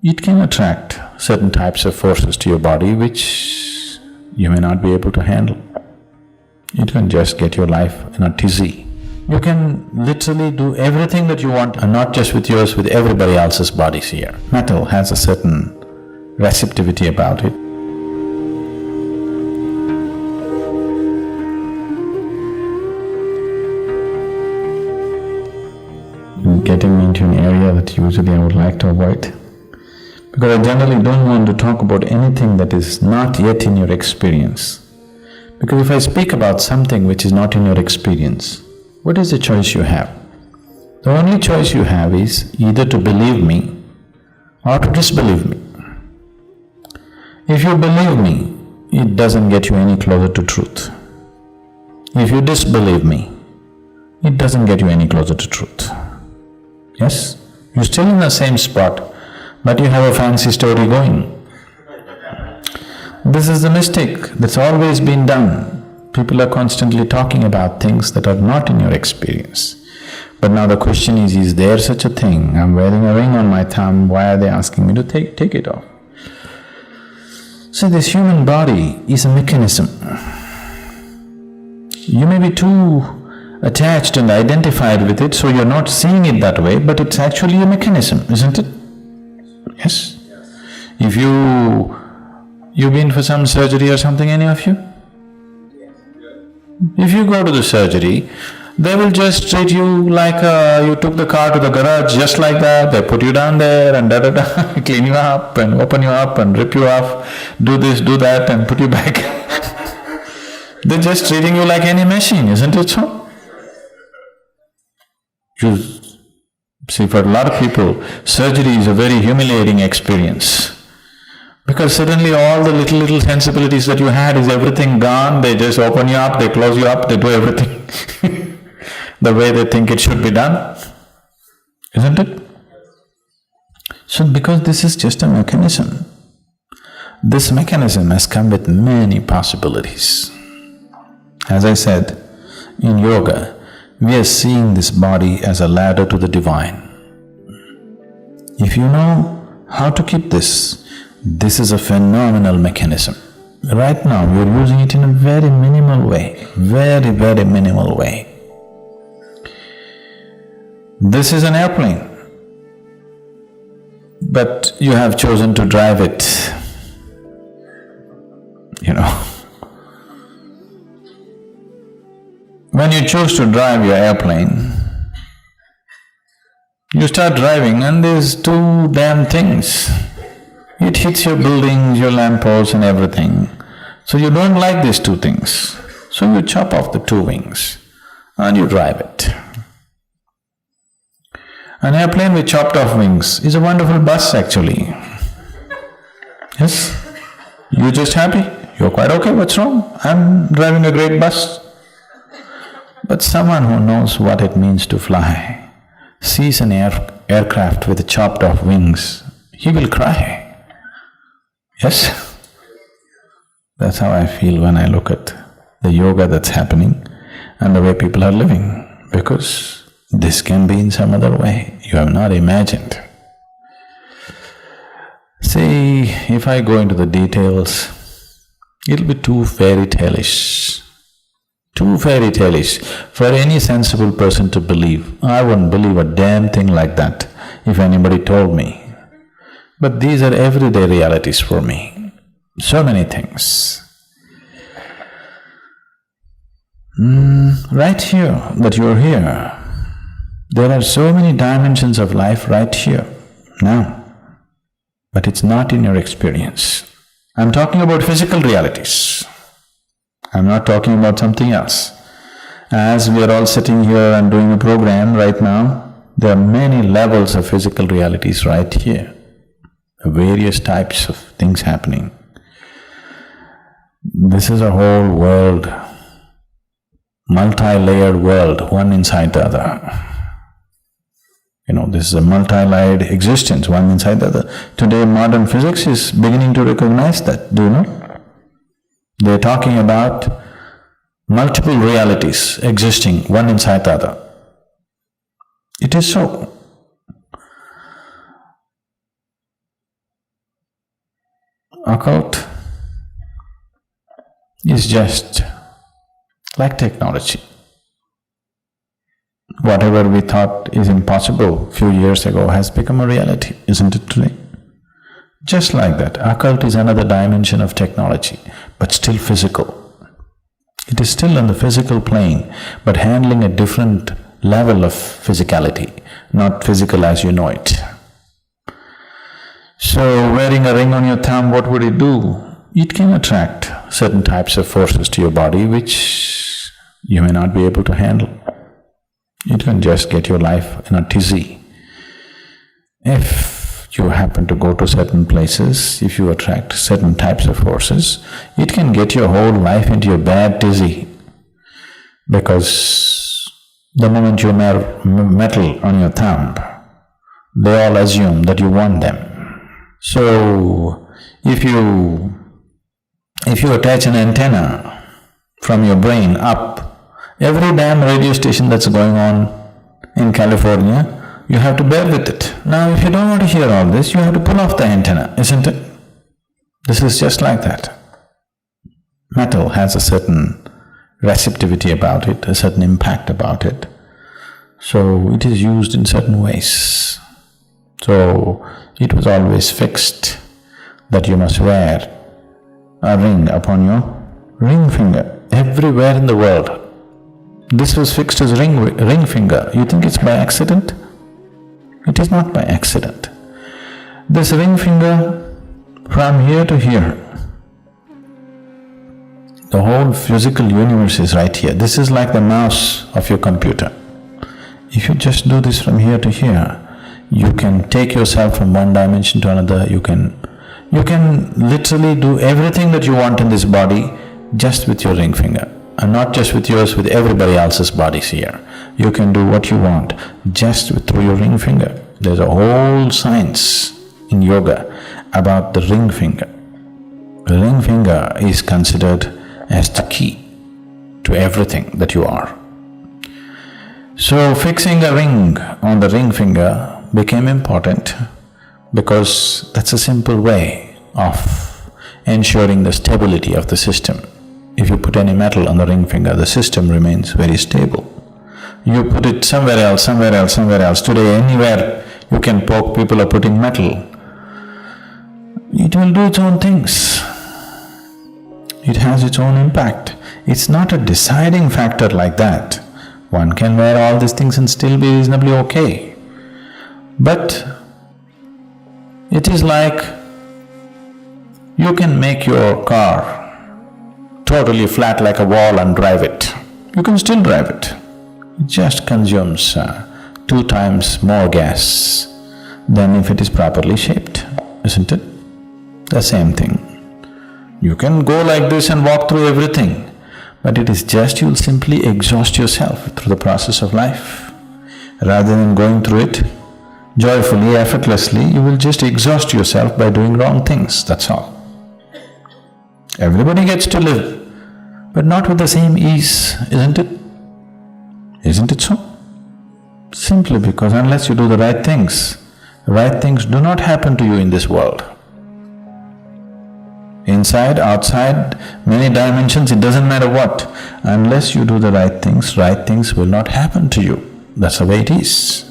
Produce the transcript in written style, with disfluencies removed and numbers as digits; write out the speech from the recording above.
it can attract certain types of forces to your body which you may not be able to handle. It can just get your life in a tizzy. You can literally do everything that you want, and not just with yours, with everybody else's bodies here. Metal has a certain receptivity about it. Getting into an area that usually I would like to avoid, because I generally don't want to talk about anything that is not yet in your experience. Because if I speak about something which is not in your experience, what is the choice you have? The only choice you have is either to believe me or to disbelieve me. If you believe me, it doesn't get you any closer to truth. If you disbelieve me, it doesn't get you any closer to truth. Yes? You're still in the same spot, but you have a fancy story going. This is the mistake that's always been done. People are constantly talking about things that are not in your experience. But now the question is there such a thing? I'm wearing a ring on my thumb, why are they asking me to take it off? So this human body is a mechanism. You may be too attached and identified with it, so you're not seeing it that way, but it's actually a mechanism, isn't it? Yes? If you've been for some surgery or something, any of you? If you go to the surgery, they will just treat you like you took the car to the garage just like that. They put you down there and da-da-da, clean you up and open you up and rip you off, do this, do that and put you back. They're just treating you like any machine, isn't it so? You see, for a lot of people, surgery is a very humiliating experience. Because suddenly all the little sensibilities that you had is everything gone, they just open you up, they close you up, they do everything the way they think it should be done, isn't it? So because this is just a mechanism, this mechanism has come with many possibilities. As I said, in yoga, we are seeing this body as a ladder to the divine. If you know how to keep this is a phenomenal mechanism. Right now, we're using it in a very minimal way, very minimal way. This is an airplane, but you have chosen to drive it, you know. When you choose to drive your airplane, you start driving and there's two damn things. It hits your buildings, your lampposts and everything. So you don't like these two things. So you chop off the two wings and you drive it. An airplane with chopped off wings is a wonderful bus actually. Yes? You're just happy? You're quite okay, what's wrong? I'm driving a great bus. But someone who knows what it means to fly sees an aircraft with chopped off wings, he will cry. Yes? That's how I feel when I look at the yoga that's happening and the way people are living, because this can be in some other way you have not imagined. See, if I go into the details, it'll be too fairy tale-ish. Too fairy tale-ish for any sensible person to believe. I wouldn't believe a damn thing like that if anybody told me. But these are everyday realities for me. So many things. Right here, that you're here, there are so many dimensions of life right here, now. But it's not in your experience. I'm talking about physical realities. I'm not talking about something else. As we are all sitting here and doing a program right now, there are many levels of physical realities right here, various types of things happening. This is a whole world, multi-layered world, one inside the other. You know, this is a multi-layered existence, one inside the other. Today modern physics is beginning to recognize that, do you know? They're talking about multiple realities existing, one inside the other. It is so. occult is just like technology. Whatever we thought is impossible few years ago has become a reality, isn't it today? Just like that, occult is another dimension of technology, but still physical. It is still on the physical plane, but handling a different level of physicality, not physical as you know it. So, wearing a ring on your thumb, what would it do? It can attract certain types of forces to your body which you may not be able to handle. It can just get your life in a tizzy. If you happen to go to certain places, if you attract certain types of forces, it can get your whole life into a bad tizzy. Because the moment you wear metal on your thumb, they all assume that you want them. So, if you attach an antenna from your brain up, every damn radio station that's going on in California, you have to bear with it. Now, if you don't want to hear all this, you have to pull off the antenna, isn't it? This is just like that. Metal has a certain receptivity about it, a certain impact about it. So, it is used in certain ways. So, it was always fixed that you must wear a ring upon your ring finger, everywhere in the world. This was fixed as ring finger. You think it's by accident? It is not by accident. This ring finger from here to here, the whole physical universe is right here. This is like the mouse of your computer. If you just do this from here to here, you can take yourself from one dimension to another. You can literally do everything that you want in this body just with your ring finger. And not just with yours, with everybody else's bodies here. You can do what you want just through your ring finger. There's a whole science in yoga about the ring finger. The ring finger is considered as the key to everything that you are. So, fixing a ring on the ring finger became important because that's a simple way of ensuring the stability of the system. If you put any metal on the ring finger, the system remains very stable. You put it somewhere else, somewhere else, somewhere else. Today, anywhere you can poke, people are putting metal. It will do its own things. It has its own impact. It's not a deciding factor like that. One can wear all these things and still be reasonably okay. But it is like you can make your car totally flat like a wall and drive it. You can still drive it. It just consumes 2 times more gas than if it is properly shaped, isn't it? The same thing. You can go like this and walk through everything, but it is just you'll simply exhaust yourself through the process of life. Rather than going through it joyfully, effortlessly, you will just exhaust yourself by doing wrong things, that's all. Everybody gets to live, but not with the same ease, isn't it? Isn't it so? Simply because unless you do the right things do not happen to you in this world. Inside, outside, many dimensions, it doesn't matter what. Unless you do the right things will not happen to you. That's the way it is.